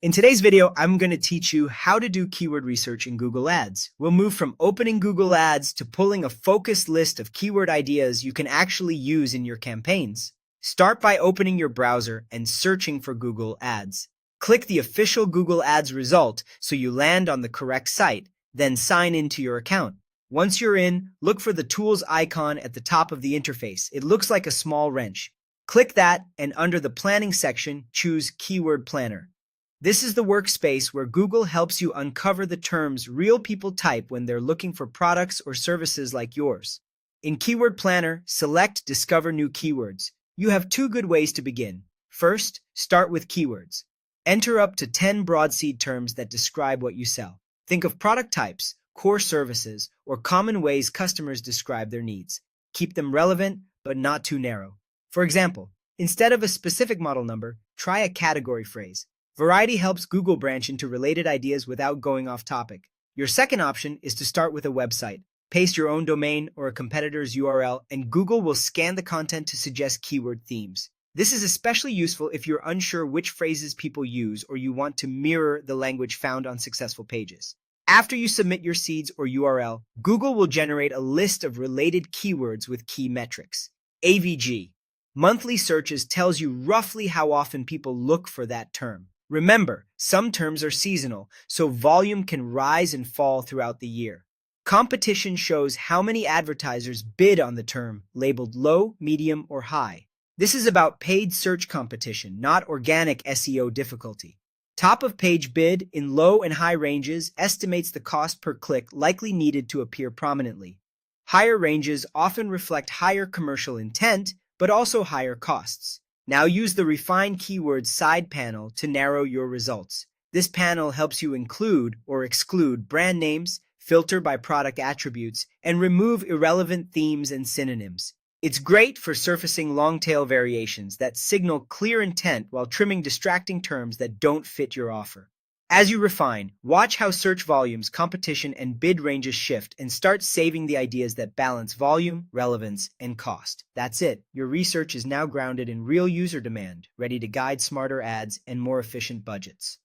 In today's video, I'm going to teach you how to do keyword research in Google Ads. We'll move from opening Google Ads to pulling a focused list of keyword ideas you can actually use in your campaigns. Start by opening your browser and searching for Google Ads. Click the official Google Ads result so you land on the correct site, then sign into your account. Once you're in, look for the Tools icon at the top of the interface. It looks like a small wrench. Click that, and under the Planning section, choose Keyword Planner. This is the workspace where Google helps you uncover the terms real people type when they're looking for products or services like yours. In Keyword Planner, select Discover New Keywords. You have two good ways to begin. First, start with keywords. Enter up to 10 broadseed terms that describe what you sell. Think of product types, core services, or common ways customers describe their needs. Keep them relevant, but not too narrow. For example, instead of a specific model number, try a category phrase. Variety helps Google branch into related ideas without going off topic. Your second option is to start with a website. Paste your own domain or a competitor's URL, and Google will scan the content to suggest keyword themes. This is especially useful if you're unsure which phrases people use or you want to mirror the language found on successful pages. After you submit your seeds or URL, Google will generate a list of related keywords with key metrics. AVG. Monthly searches tells you roughly how often people look for that term. Remember, some terms are seasonal, so volume can rise and fall throughout the year. Competition shows how many advertisers bid on the term, labeled low, medium, or high. This is about paid search competition, not organic SEO difficulty. Top of page bid in low and high ranges estimates the cost per click likely needed to appear prominently. Higher ranges often reflect higher commercial intent, but also higher costs. Now use the Refine Keywords side panel to narrow your results. This panel helps you include or exclude brand names, filter by product attributes, and remove irrelevant themes and synonyms. It's great for surfacing long-tail variations that signal clear intent while trimming distracting terms that don't fit your offer. As you refine, watch how search volumes, competition, and bid ranges shift and start saving the ideas that balance volume, relevance, and cost. That's it. Your research is now grounded in real user demand, ready to guide smarter ads and more efficient budgets.